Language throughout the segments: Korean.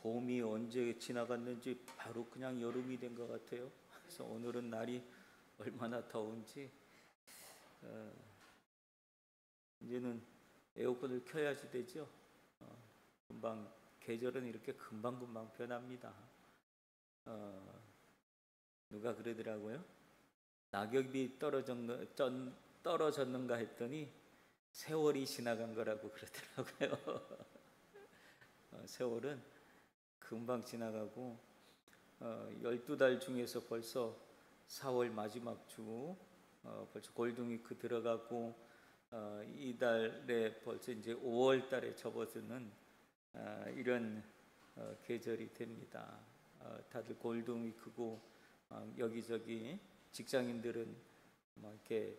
봄이 언제 지나갔는지 바로 그냥 여름이 된 것 같아요. 그래서 오늘은 날이 얼마나 더운지 이제는 에어컨을 켜야지 되죠. 금방 계절은 이렇게 금방금방 변합니다. 누가 그러더라고요. 낙엽이 떨어졌는가 했더니 세월이 지나간 거라고 그러더라고요. 세월은 금방 지나가고 12달 중에서 벌써 4월 마지막 주 벌써 골든위크 들어가고 이달에 벌써 이제 5월 달에 접어드는 이런 계절이 됩니다. 다들 골든위크고 여기저기 직장인들은 이렇게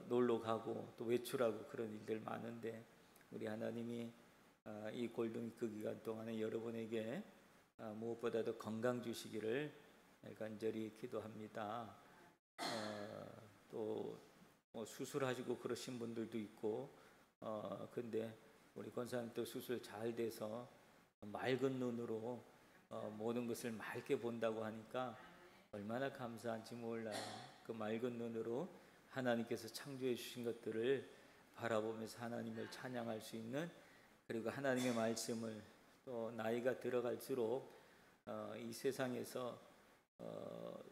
놀러 가고 또 외출하고 그런 일들 많은데 우리 하나님이 이 골든위크 기간 동안에 여러분에게 무엇보다도 건강 주시기를 간절히 기도합니다. 또 수술하시고 그러신 분들도 있고 근데 우리 권사님도 수술 잘 돼서 맑은 눈으로 모든 것을 맑게 본다고 하니까 얼마나 감사한지 몰라요. 그 맑은 눈으로 하나님께서 창조해 주신 것들을 바라보면서 하나님을 찬양할 수 있는, 그리고 하나님의 말씀을 또 나이가 들어갈수록 이 세상에서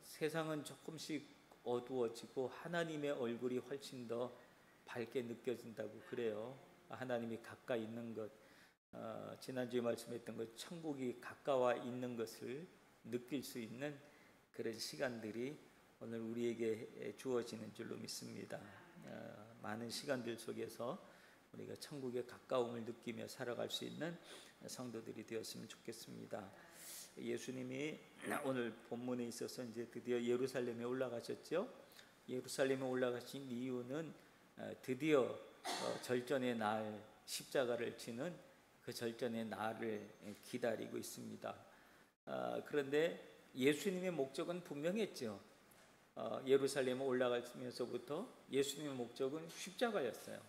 세상은 조금씩 어두워지고 하나님의 얼굴이 훨씬 더 밝게 느껴진다고 그래요. 하나님이 가까이 있는 것, 지난주에 말씀했던 것, 천국이 가까워 있는 것을 느낄 수 있는 그런 시간들이 오늘 우리에게 주어지는 줄로 믿습니다. 많은 시간들 속에서 우리가 천국의 가까움을 느끼며 살아갈 수 있는 성도들이 되었으면 좋겠습니다. 예수님이 오늘 본문에 있어서 이제 드디어 예루살렘에 올라가셨죠. 예루살렘에 올라가신 이유는 드디어 절전의 날, 십자가를 지는 그 절전의 날을 기다리고 있습니다. 그런데 예수님의 목적은 분명했죠. 예루살렘에 올라가면서부터 예수님의 목적은 십자가였어요.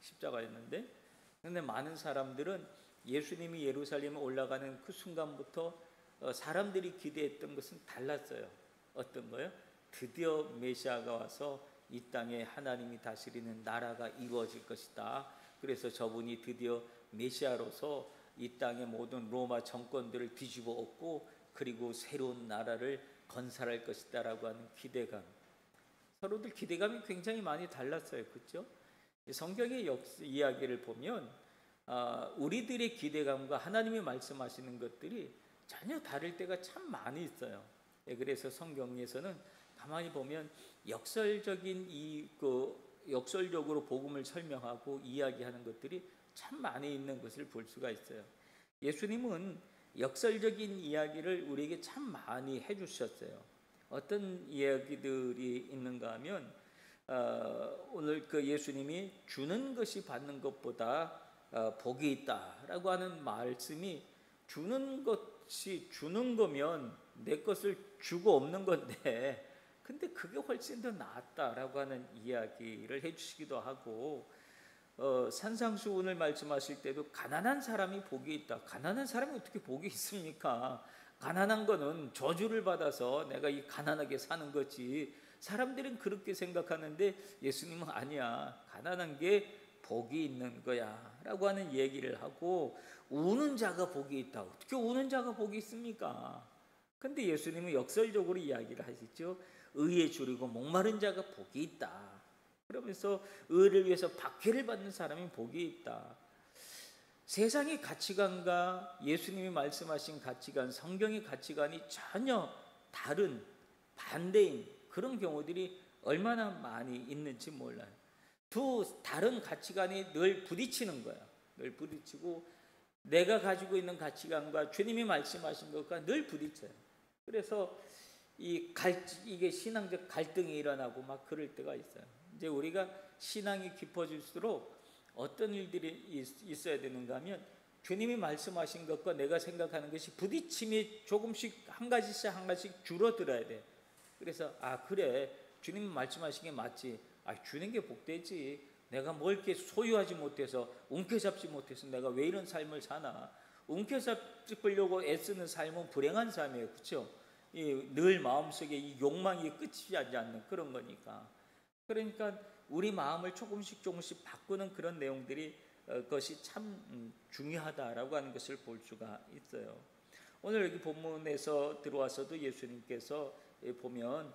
십자가였는데, 그런데 많은 사람들은 예수님이 예루살렘에 올라가는 그 순간부터 사람들이 기대했던 것은 달랐어요. 어떤 거요? 드디어 메시아가 와서 이 땅에 하나님이 다스리는 나라가 이루어질 것이다. 그래서 저분이 드디어 메시아로서 이 땅의 모든 로마 정권들을 뒤집어 엎고 그리고 새로운 나라를 건설할 것이다 라고 하는 기대감, 서로들 기대감이 굉장히 많이 달랐어요. 그렇죠? 성경의 이야기를 보면 우리들의 기대감과 하나님이 말씀하시는 것들이 전혀 다를 때가 참 많이 있어요. 그래서 성경에서는 가만히 보면 역설적으로 복음을 설명하고 이야기하는 것들이 참 많이 있는 것을 볼 수가 있어요. 예수님은 역설적인 이야기를 우리에게 참 많이 해주셨어요. 어떤 이야기들이 있는가 하면 오늘 그 예수님이 주는 것이 받는 것보다 복이 있다라고 하는 말씀이, 주는 것이 주는 거면 내 것을 주고 없는 건데 근데 그게 훨씬 더 낫다라고 하는 이야기를 해주시기도 하고, 산상수훈을 말씀하실 때도 가난한 사람이 복이 있다. 가난한 사람이 어떻게 복이 있습니까? 가난한 거는 저주를 받아서 내가 이 가난하게 사는 거지. 사람들은 그렇게 생각하는데 예수님은 아니야, 가난한 게 복이 있는 거야 라고 하는 얘기를 하고, 우는 자가 복이 있다. 어떻게 우는 자가 복이 있습니까? 근데 예수님은 역설적으로 이야기를 하시죠. 의에 줄이고 목마른 자가 복이 있다. 그러면서 의를 위해서 박해를 받는 사람이 복이 있다. 세상의 가치관과 예수님이 말씀하신 가치관, 성경의 가치관이 전혀 다른 반대인 그런 경우들이 얼마나 많이 있는지 몰라요. 두 다른 가치관이 늘 부딪히는 거야. 늘 부딪히고 내가 가지고 있는 가치관과 주님이 말씀하신 것과 늘 부딪혀요. 그래서 이게 신앙적 갈등이 일어나고 막 그럴 때가 있어요. 이제 우리가 신앙이 깊어질수록 어떤 일들이 있어야 되는가 하면, 주님이 말씀하신 것과 내가 생각하는 것이 부딪힘이 조금씩 한 가지씩 줄어들어야 돼. 그래서 그래, 주님이 말씀하신 게 맞지. 주는 게 복되지. 내가 뭘 이렇게 소유하지 못해서 움켜잡지 못해서 내가 왜 이런 삶을 사나. 움켜잡으려고 애쓰는 삶은 불행한 삶이에요. 그렇죠? 늘 마음속에 이 욕망이 끝이 하지 않는 그런 거니까. 그러니까 우리 마음을 조금씩 바꾸는 그런 내용들이 것이 참 중요하다라고 하는 것을 볼 수가 있어요. 오늘 여기 본문에서 들어와서도 예수님께서 보면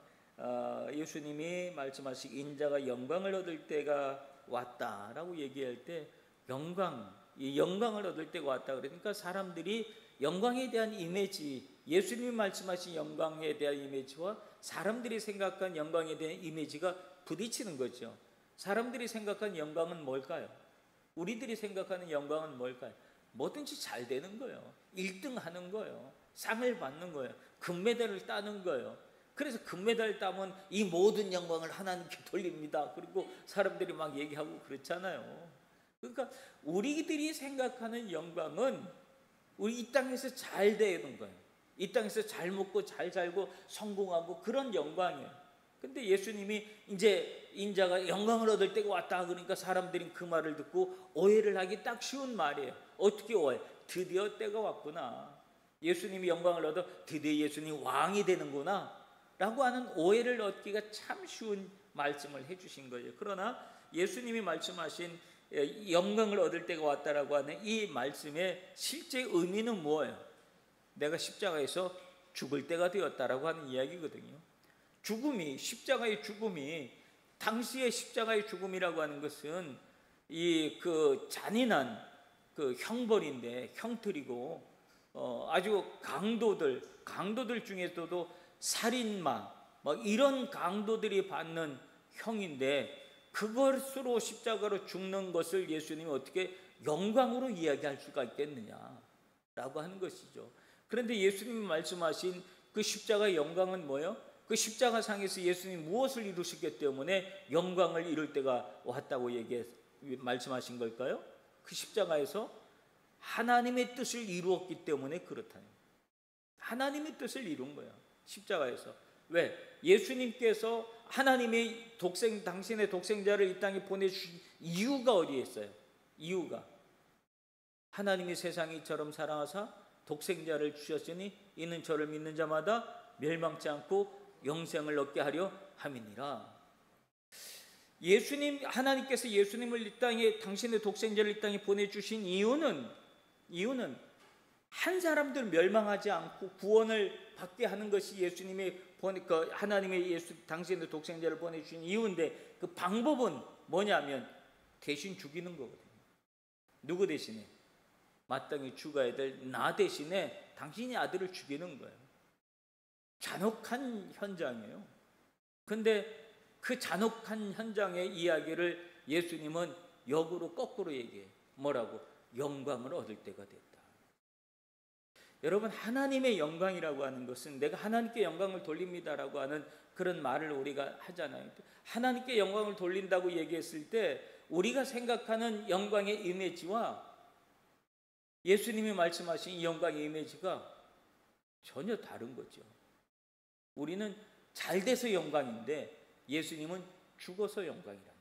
예수님이 말씀하신 인자가 영광을 얻을 때가 왔다라고 얘기할 때 이 영광을 얻을 때가 왔다. 그러니까 사람들이 영광에 대한 이미지, 예수님이 말씀하신 영광에 대한 이미지와 사람들이 생각한 영광에 대한 이미지가 부딪히는 거죠. 사람들이 생각한 영광은 뭘까요? 우리들이 생각하는 영광은 뭘까요? 뭐든지 잘 되는 거예요. 1등 하는 거예요. 상을 받는 거예요. 금메달을 따는 거예요. 그래서 금메달 따면 이 모든 영광을 하나님께 돌립니다. 그리고 사람들이 막 얘기하고 그렇잖아요. 그러니까 우리들이 생각하는 영광은 우리 이 땅에서 잘 되는 거예요. 이 땅에서 잘 먹고 잘 살고 성공하고 그런 영광이에요. 근데 예수님이 이제 인자가 영광을 얻을 때가 왔다 그러니까 사람들이 그 말을 듣고 오해를 하기 딱 쉬운 말이에요. 어떻게 오해? 드디어 때가 왔구나. 예수님이 영광을 얻어 드디어 예수님이 왕이 되는구나 라고 하는 오해를 얻기가 참 쉬운 말씀을 해주신 거예요. 그러나 예수님이 말씀하신 영광을 얻을 때가 왔다라고 하는 이 말씀의 실제 의미는 뭐예요? 내가 십자가에서 죽을 때가 되었다라고 하는 이야기거든요. 죽음이, 십자가의 죽음이, 당시의 십자가의 죽음이라고 하는 것은 그 잔인한 그 형벌인데, 형틀이고 아주 강도들 중에서도 살인마 이런 강도들이 받는 형인데, 그것으로 십자가로 죽는 것을 예수님이 어떻게 영광으로 이야기할 수가 있겠느냐라고 하는 것이죠. 그런데 예수님이 말씀하신 그 십자가의 영광은 뭐예요? 그 십자가상에서 예수님이 무엇을 이루셨기 때문에 영광을 이룰 때가 왔다고 말씀하신 걸까요? 그 십자가에서 하나님의 뜻을 이루었기 때문에 그렇다는, 하나님의 뜻을 이룬 거예요. 십자가에서. 왜? 예수님께서 하나님의 당신의 독생자를 이 땅에 보내주신 이유가 어디에 있어요? 이유가 하나님이 세상이 이처럼 사랑하사 독생자를 주셨으니 이는 저를 믿는 자마다 멸망치 않고 영생을 얻게 하려 함이니라. 하나님께서 예수님을 이 땅에, 당신의 독생자를 이 땅에 보내주신 이유는 한 사람들 멸망하지 않고 구원을 받게 하는 것이 하나님의 당신의 독생자를 보내주신 이유인데, 그 방법은 뭐냐면 대신 죽이는 거거든요. 누구 대신에? 마땅히 죽어야 될 나 대신에 당신이 아들을 죽이는 거예요. 잔혹한 현장이에요. 근데 그 잔혹한 현장의 이야기를 예수님은 역으로 거꾸로 얘기해요. 뭐라고? 영광을 얻을 때가 됐다. 여러분, 하나님의 영광이라고 하는 것은 내가 하나님께 영광을 돌립니다라고 하는 그런 말을 우리가 하잖아요. 하나님께 영광을 돌린다고 얘기했을 때 우리가 생각하는 영광의 이미지와 예수님이 말씀하신 이 영광의 이미지가 전혀 다른 거죠. 우리는 잘 돼서 영광인데 예수님은 죽어서 영광이라.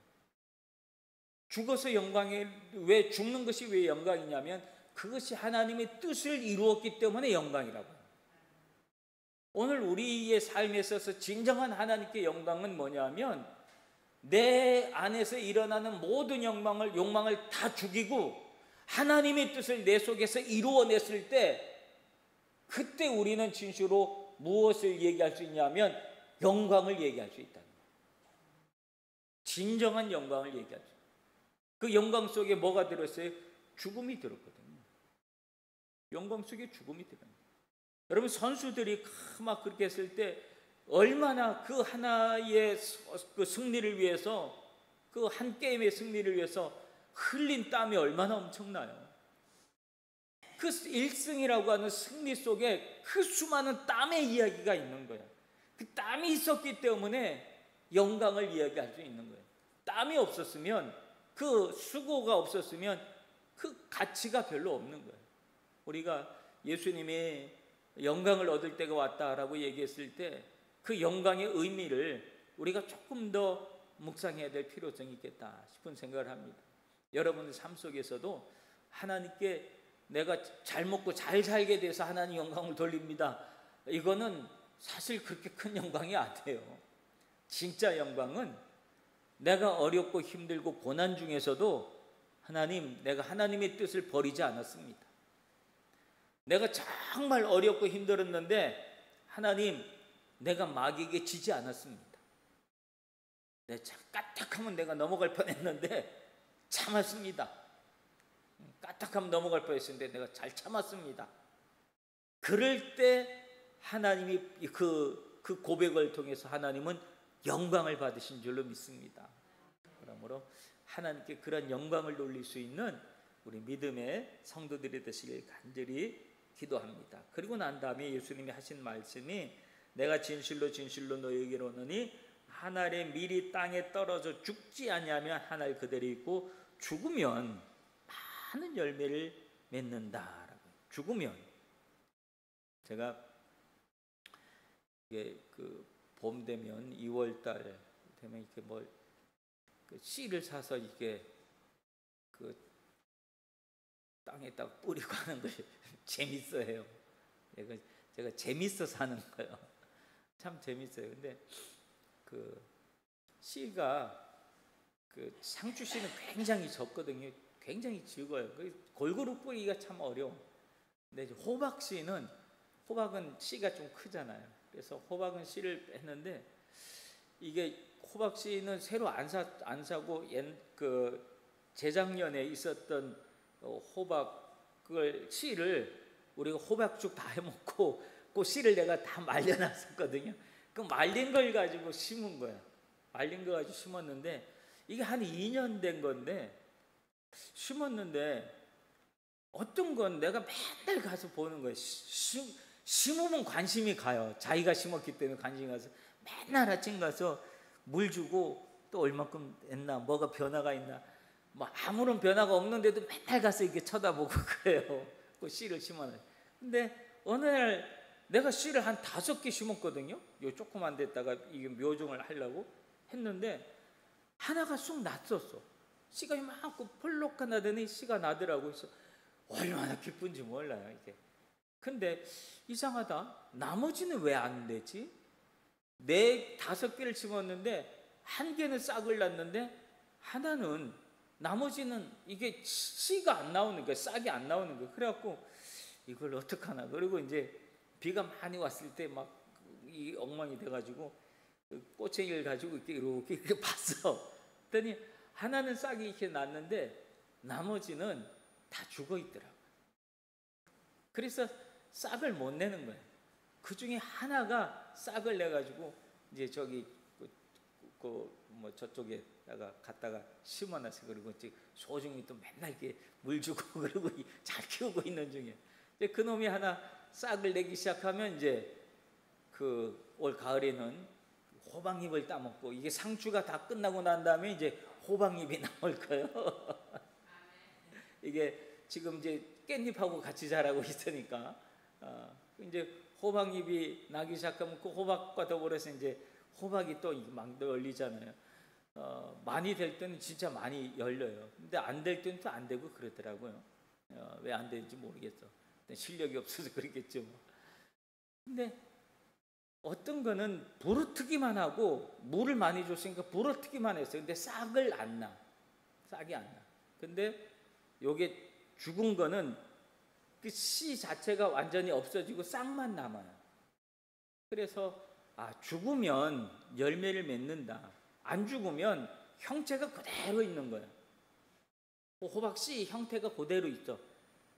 죽어서 영광이, 왜 죽는 것이 왜 영광이냐면 그것이 하나님의 뜻을 이루었기 때문에 영광이라고. 오늘 우리의 삶에 있어서 진정한 하나님께 영광은 뭐냐면 내 안에서 일어나는 모든 욕망을 다 죽이고 하나님의 뜻을 내 속에서 이루어냈을 때, 그때 우리는 진실로 무엇을 얘기할 수 있냐면 영광을 얘기할 수 있다는 거예요. 진정한 영광을 얘기할 수 있어요. 그 영광 속에 뭐가 들었어요? 죽음이 들었거든요. 영광 속에 죽음이 들어요. 여러분, 선수들이 막 그렇게 했을 때 얼마나 그 하나의 그 승리를 위해서, 그 한 게임의 승리를 위해서 흘린 땀이 얼마나 엄청나요. 그 1승이라고 하는 승리 속에 그 수많은 땀의 이야기가 있는 거예요. 그 땀이 있었기 때문에 영광을 이야기할 수 있는 거예요. 땀이 없었으면, 그 수고가 없었으면 그 가치가 별로 없는 거예요. 우리가 예수님이 영광을 얻을 때가 왔다라고 얘기했을 때 그 영광의 의미를 우리가 조금 더 묵상해야 될 필요성이 있겠다 싶은 생각을 합니다. 여러분의 삶 속에서도 하나님께 내가 잘 먹고 잘 살게 돼서 하나님 영광을 돌립니다. 이거는 사실 그렇게 큰 영광이 아니에요. 진짜 영광은 내가 어렵고 힘들고 고난 중에서도 하나님, 내가 하나님의 뜻을 버리지 않았습니다. 내가 정말 어렵고 힘들었는데 하나님, 내가 마귀에게 지지 않았습니다. 내 까딱하면 내가 넘어갈 뻔했는데 참았습니다. 까딱하면 넘어갈 뻔했는데 내가 잘 참았습니다. 그럴 때 하나님이 그 고백을 통해서 하나님은 영광을 받으신 줄로 믿습니다. 그러므로 하나님께 그런 영광을 돌릴 수 있는 우리 믿음의 성도들이 되시길 간절히 기도합니다. 그리고 난 다음에 예수님이 하신 말씀이 내가 진실로 진실로 너희에게로 오노니 한 알의 밀이 땅에 떨어져 죽지 아니하면 한 알 그대로 있고 죽으면 많은 열매를 맺는다라고. 죽으면 제가 이게 봄 되면 2월 달 되면 이렇게 씨를 사서 이렇게 땅에다 뿌리고 하는 걸 재밌어해요. 제가 재밌어서 하는 거예요. 참 재밌어요. 근데 씨가 상추 씨는 굉장히 적거든요. 굉장히 적어요. 골고루 뿌리기가 참 어려워. 근데 호박 씨는 호박은 씨가 좀 크잖아요. 그래서 호박은 씨를 뺐는데 이게 호박 씨는 새로 안 사고 재작년에 있었던 호박을 씨를 우리가 호박죽 다 해먹고 그 씨를 내가 다 말려놨었거든요. 그 말린 걸 가지고 심은 거야. 말린 거 가지고 심었는데 이게 한 2년 된 건데 심었는데 어떤 건 내가 맨날 가서 보는 거예요. 심으면 관심이 가요. 자기가 심었기 때문에 관심이 가서 맨날 아침 가서 물 주고 또 얼마큼 됐나, 뭐가 변화가 있나, 뭐 아무런 변화가 없는데도 맨날 가서 이렇게 쳐다보고 그래요. 그 씨를 심어놔요. 근데 어느 날 내가 씨를 한 5개 심었거든요. 요 조그만 데다가 이게 묘종을 하려고 했는데 하나가 쑥 났었어. 씨가 이만큼 펄럭 나더니 씨가 나더라고. 그래서 얼마나 기쁜지 몰라요 이게. 근데 이상하다. 나머지는 왜 안 되지? 5개를 심었는데 1개는 싹을 났는데 하나는, 나머지는 이게 씨가 안 나오는 거야. 싹이 안 나오는 거야. 그래갖고 이걸 어떡하나. 그리고 이제 비가 많이 왔을 때 막 이 엉망이 돼가지고 꼬챙이를 가지고 이렇게 봤어. 그랬더니 하나는 싹이 이렇게 났는데 나머지는 다 죽어 있더라고. 그래서 싹을 못 내는 거예요. 그 중에 하나가 싹을 내가지고 이제 저기 저쪽에다가 갖다가 심어놨어요. 그리고 이제 소중히 또 맨날 이렇게 물 주고 그러고 잘 키우고 있는 중에 이제 그 놈이 하나 싹을 내기 시작하면 이제 올 가을에는 호박잎을 따먹고, 이게 상추가 다 끝나고 난 다음에 이제 호박잎이 나올 거예요. 이게 지금 이제 깻잎하고 같이 자라고 있으니까 이제 호박잎이 나기 시작하면 그 호박과 더불어서 이제 호박이 또 막 열리잖아요. 많이 될 때는 진짜 많이 열려요. 근데 안 될 때는 또 안 되고 그러더라고요. 왜 안 되는지 모르겠어. 실력이 없어서 그렇겠죠. 근데 어떤 거는 부르트기만 하고 물을 많이 줬으니까 부르트기만 했어요. 근데 싹이 안 나. 근데 요게 죽은 거는 그 씨 자체가 완전히 없어지고 싹만 남아요. 그래서 죽으면 열매를 맺는다. 안 죽으면 형체가 그대로 있는 거예요. 호박 씨 형태가 그대로 있어.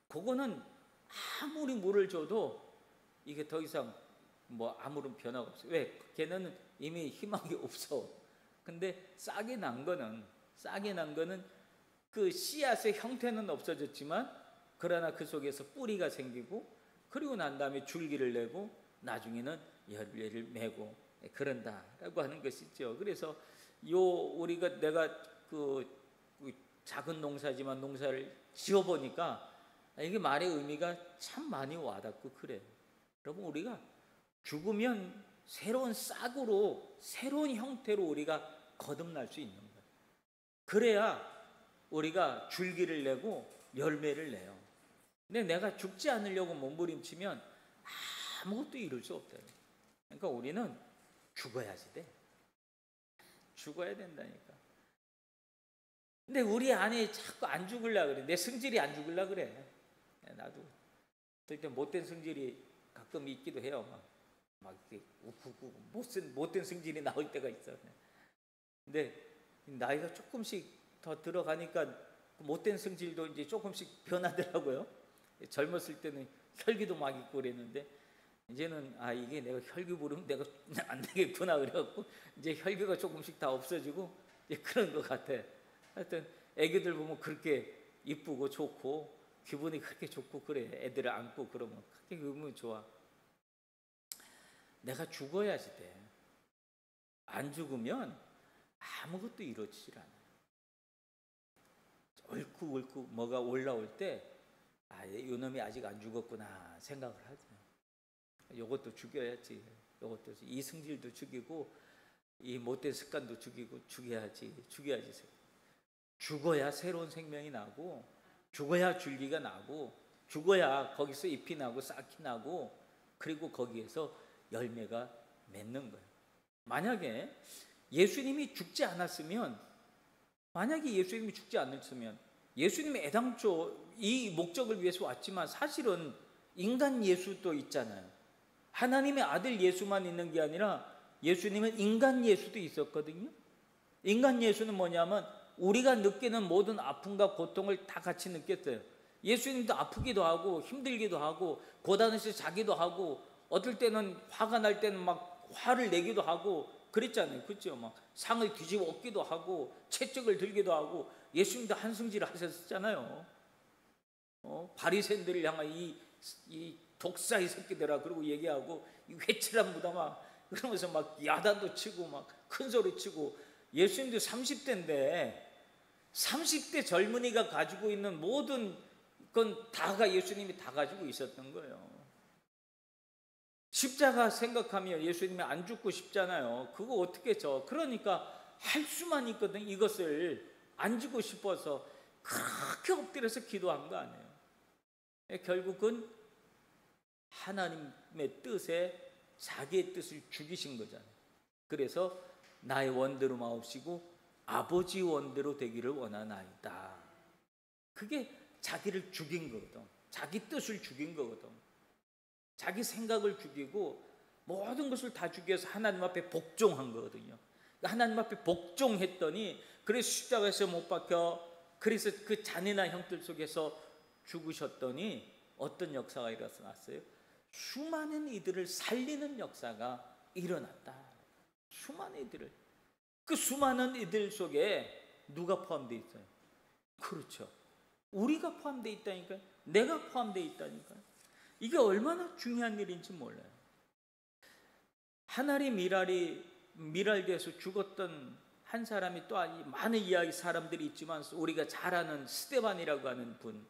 그거는 아무리 물을 줘도 이게 더 이상 아무런 변화가 없어요. 왜? 걔는 이미 희망이 없어. 근데 싹이 난 거는 그 씨앗의 형태는 없어졌지만 그러나 그 속에서 뿌리가 생기고, 그리고 난 다음에 줄기를 내고 나중에는 열매를 메고 그런다라고 하는 것이죠. 그래서 내가 작은 농사지만 농사를 지어보니까 이게 말의 의미가 참 많이 와닿고 그래요. 여러분, 우리가 죽으면 새로운 싹으로, 새로운 형태로 우리가 거듭날 수 있는 거예요. 그래야 우리가 줄기를 내고 열매를 내요. 근데 내가 죽지 않으려고 몸부림치면 아무것도 이룰 수 없다. 그러니까 우리는 죽어야지 돼. 죽어야 된다니까. 근데 우리 안에 자꾸 안 죽으려고 그래. 내 성질이 안 죽으려고 그래. 나도 그때 못된 성질이 가끔 있기도 해요. 막 이렇게 우쿠쿠 못된 성질이 나올 때가 있어. 근데 나이가 조금씩 더 들어가니까 못된 성질도 이제 조금씩 변하더라고요. 젊었을 때는 혈기도 막 있고 그랬는데 이제는 이게 내가 혈기 부르면 내가 안 되겠구나 그래갖고 이제 혈기가 조금씩 다 없어지고 이제 그런 것 같아. 하여튼 애기들 보면 그렇게 이쁘고 좋고 기분이 그렇게 좋고 그래. 애들을 안고 그러면 그렇게 기분이 좋아. 내가 죽어야지 돼. 안 죽으면 아무것도 이루어지질 않아. 얼컥 뭐가 올라올 때 이놈이 아직 안 죽었구나 생각을 하죠. 이것도 죽여야지. 이것도 이 성질도 죽이고 이 못된 습관도 죽여야지. 죽어야 새로운 생명이 나고 죽어야 줄기가 나고 죽어야 거기서 잎이 나고 싹이 나고 그리고 거기에서 열매가 맺는 거예요. 만약에 예수님이 죽지 않았으면 예수님이 애당초 이 목적을 위해서 왔지만 사실은 인간 예수도 있잖아요. 하나님의 아들 예수만 있는 게 아니라 예수님은 인간 예수도 있었거든요. 인간 예수는 뭐냐면 우리가 느끼는 모든 아픔과 고통을 다 같이 느꼈어요. 예수님도 아프기도 하고 힘들기도 하고 고단해서 자기도 하고 어떨 때는 화가 날 때는 막 화를 내기도 하고 그랬잖아요. 그렇죠? 막 상을 뒤집어 엎기도 하고 채찍을 들기도 하고 예수님도 한승질을 하셨잖아요. 바리새인들을 향한 이 독사의 새끼들아 그러고 얘기하고 이 회칠한 무덤아 그러면서 막 야단도 치고 막 큰 소리 치고 예수님도 30대 젊은이가 가지고 있는 모든 건 다가 예수님이 다 가지고 있었던 거예요. 십자가 생각하면 예수님이 안 죽고 싶잖아요. 그거 어떻게 져? 그러니까 할 수만 있거든. 이것을 안 지고 싶어서 그렇게 엎드려서 기도한 거 아니에요. 결국은 하나님의 뜻에 자기의 뜻을 죽이신 거잖아요. 그래서 나의 원대로 마옵시고 아버지 원대로 되기를 원하나이다. 그게 자기를 죽인 거거든. 자기 뜻을 죽인 거거든. 자기 생각을 죽이고 모든 것을 다 죽여서 하나님 앞에 복종한 거거든요. 하나님 앞에 복종했더니 그래서 십자가에서 못 박혀 그래서 그 잔인한 형들 속에서 죽으셨더니 어떤 역사가 일어났어요? 수많은 이들을 살리는 역사가 일어났다. 수많은 이들을. 그 수많은 이들 속에 누가 포함되어 있어요? 그렇죠. 우리가 포함되어 있다니까요. 내가 포함되어 있다니까요. 이게 얼마나 중요한 일인지 몰라요. 하나리 미랄대에서 죽었던 한 사람이 또 많은 이야기 사람들이 있지만 우리가 잘 아는 스데반이라고 하는 분.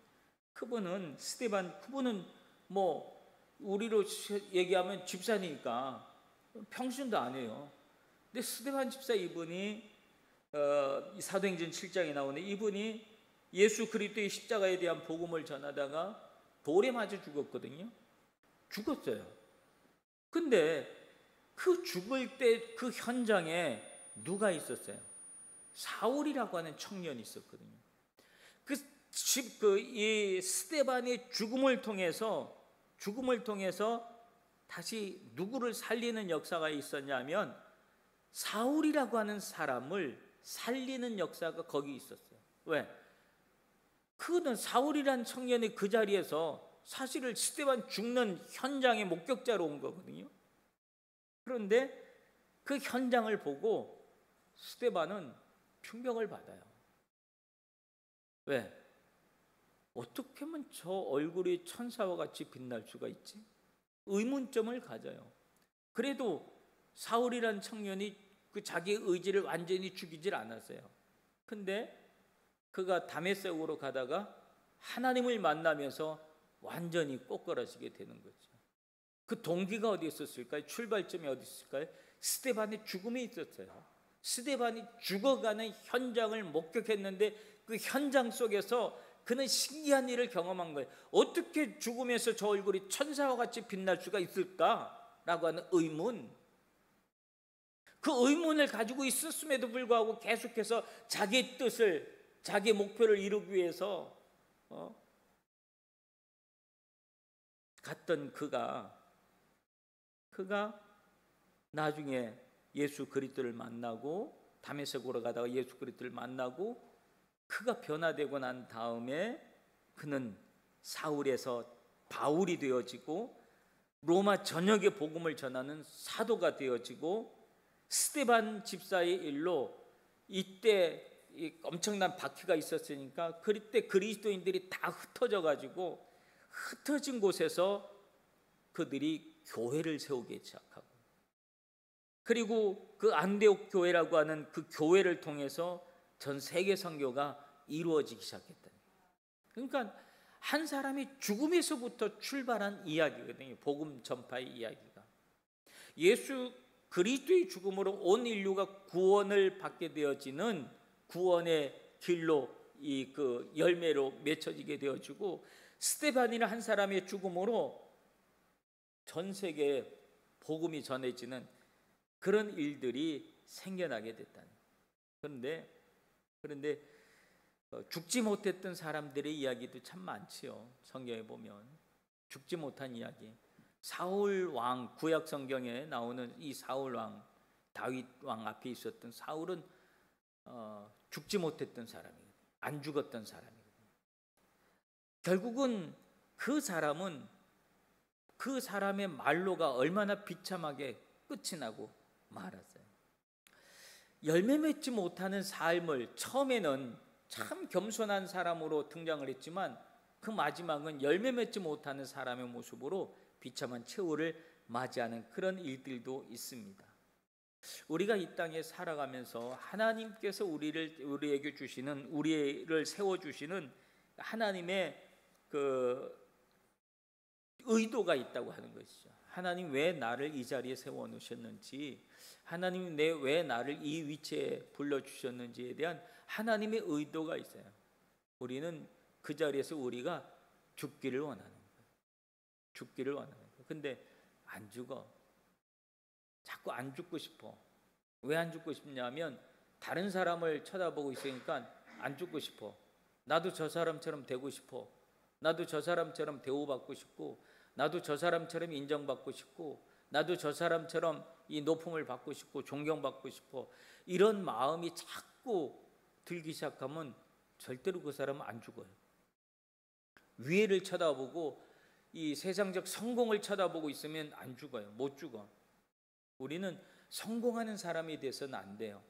그분은 뭐 우리로 얘기하면 집사니까 평신도 안 해요. 근데 스데반 집사 이분이 사도행전 7장에 나오는 이분이 예수 그리스도의 십자가에 대한 복음을 전하다가 돌에 맞아 죽었거든요. 죽었어요. 근데 그 죽을 때 그 현장에 누가 있었어요? 사울이라고 하는 청년이 있었거든요. 이 스데반의 죽음을 통해서 다시 누구를 살리는 역사가 있었냐면 사울이라고 하는 사람을 살리는 역사가 거기 있었어요. 왜? 그는 사울이란 청년이 그 자리에서 사실을 스데반 죽는 현장의 목격자로 온 거거든요. 그런데 그 현장을 보고 스데반은 충격을 받아요. 왜? 어떻게 하면 저 얼굴이 천사와 같이 빛날 수가 있지? 의문점을 가져요. 그래도 사울이란 청년이 그 자기의 의지를 완전히 죽이질 않았어요. 근데 그가 다메섹으로 가다가 하나님을 만나면서 완전히 꼬꾸라지게 되는 거죠. 그 동기가 어디 있었을까요? 출발점이 어디 있었을까요? 스데반의 죽음이 있었어요. 스데반이 죽어가는 현장을 목격했는데 그 현장 속에서 그는 신기한 일을 경험한 거예요. 어떻게 죽음에서 저 얼굴이 천사와 같이 빛날 수가 있을까라고 하는 의문. 그 의문을 가지고 있었음에도 불구하고 계속해서 자기의 뜻을, 자기의 목표를 이루기 위해서 갔던 그가 나중에 예수 그리스도를 만나고 다메섹으로 가다가 예수 그리스도를 만나고 그가 변화되고 난 다음에 그는 사울에서 바울이 되어지고 로마 전역에 복음을 전하는 사도가 되어지고 스데반 집사의 일로 이때 엄청난 박해가 있었으니까 그때 그리스도인들이 다 흩어져 가지고 흩어진 곳에서 그들이 교회를 세우기 시작하고 그리고 그 안디옥 교회라고 하는 그 교회를 통해서 전 세계 선교가 이루어지기 시작했다. 그러니까 한 사람이 죽음에서부터 출발한 이야기거든요. 복음 전파의 이야기가. 예수 그리스도의 죽음으로 온 인류가 구원을 받게 되어지는 구원의 길로 그 열매로 맺혀지게 되어지고 스데반이라는 한 사람의 죽음으로 전 세계에 복음이 전해지는 그런 일들이 생겨나게 됐다는. 그런데 죽지 못했던 사람들의 이야기도 참 많지요. 성경에 보면 죽지 못한 이야기. 사울 왕, 구약 성경에 나오는 이 사울 왕, 다윗 왕 앞에 있었던 사울은 죽지 못했던 사람이에요. 안 죽었던 사람이에요. 결국은 그 사람의 말로가 얼마나 비참하게 끝이 나고 말았어요. 열매 맺지 못하는 삶을 처음에는 참 겸손한 사람으로 등장을 했지만 그 마지막은 열매 맺지 못하는 사람의 모습으로 비참한 최후를 맞이하는 그런 일들도 있습니다. 우리가 이 땅에 살아가면서 하나님께서 우리에게 주시는, 우리를 세워주시는 하나님의 그 의도가 있다고 하는 것이죠. 하나님 왜 나를 이 자리에 세워놓으셨는지, 하나님 왜 나를 이 위치에 불러주셨는지에 대한 하나님의 의도가 있어요. 우리는 그 자리에서 우리가 죽기를 원하는 거예요. 죽기를 원하는 거예요. 근데 안 죽어. 자꾸 안 죽고 싶어. 왜 안 죽고 싶냐면 다른 사람을 쳐다보고 있으니까 안 죽고 싶어. 나도 저 사람처럼 되고 싶어. 나도 저 사람처럼 대우받고 싶고, 나도 저 사람처럼 인정받고 싶고, 나도 저 사람처럼 이 높음을 받고 싶고 존경받고 싶어. 이런 마음이 자꾸 들기 시작하면 절대로 그 사람은 안 죽어요. 위에를 쳐다보고 이 세상적 성공을 쳐다보고 있으면 안 죽어요. 못 죽어. 우리는 성공하는 사람이 돼서는 안 돼요.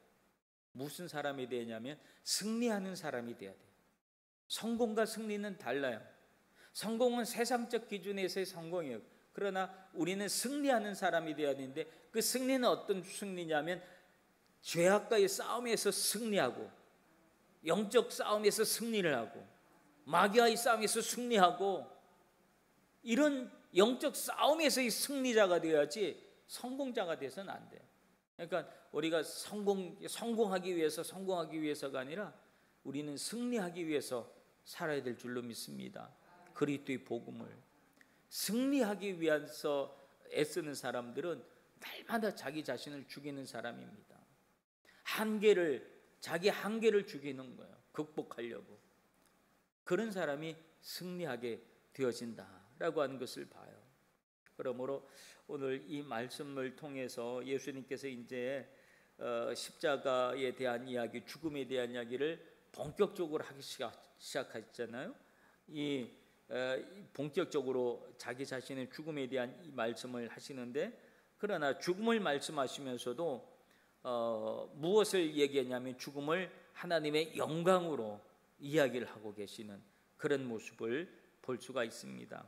무슨 사람이 되냐면 승리하는 사람이 돼야 돼요. 성공과 승리는 달라요. 성공은 세상적 기준에서의 성공이에요. 그러나 우리는 승리하는 사람이 되어야 되는데 그 승리는 어떤 승리냐면 죄악과의 싸움에서 승리하고, 영적 싸움에서 승리를 하고, 마귀와의 싸움에서 승리하고, 이런 영적 싸움에서의 승리자가 되어야지 성공자가 돼서는 안 돼요. 그러니까 우리가 성공하기 위해서가 아니라 우리는 승리하기 위해서 살아야 될 줄로 믿습니다. 그리스도의 복음을 승리하기 위해서 애쓰는 사람들은 날마다 자기 자신을 죽이는 사람입니다. 자기 한계를 죽이는 거예요. 극복하려고. 그런 사람이 승리하게 되어진다라고 하는 것을 봐요. 그러므로 오늘 이 말씀을 통해서 예수님께서 이제 십자가에 대한 이야기, 죽음에 대한 이야기를 본격적으로 하기 시작하셨잖아요. 본격적으로 자기 자신의 죽음에 대한 이 말씀을 하시는데, 그러나 죽음을 말씀하시면서도 무엇을 얘기했냐면 죽음을 하나님의 영광으로 이야기를 하고 계시는 그런 모습을 볼 수가 있습니다.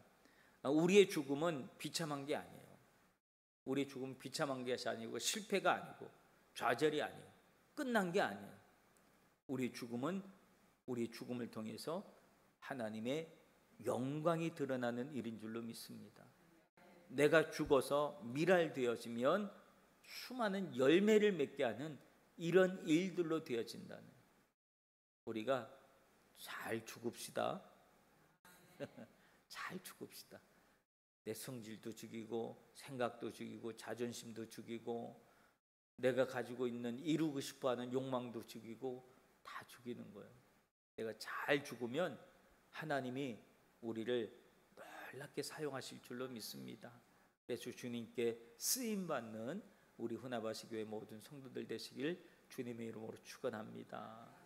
우리의 죽음은 비참한 게 아니에요. 우리의 죽음은 비참한 것이 아니고 실패가 아니고 좌절이 아니에요. 끝난 게 아니에요. 우리의 죽음을 통해서 하나님의 영광이 드러나는 일인 줄로 믿습니다. 내가 죽어서 밀알되어지면 수많은 열매를 맺게 하는 이런 일들로 되어진다는, 우리가 잘 죽읍시다. 잘 죽읍시다. 내 성질도 죽이고 생각도 죽이고 자존심도 죽이고 내가 가지고 있는 이루고 싶어하는 욕망도 죽이고 다 죽이는 거예요. 내가 잘 죽으면 하나님이 우리를 놀랍게 사용하실 줄로 믿습니다. 그래서 주님께 쓰임받는 우리 후나바시 교회 모든 성도들 되시길 주님의 이름으로 축원합니다.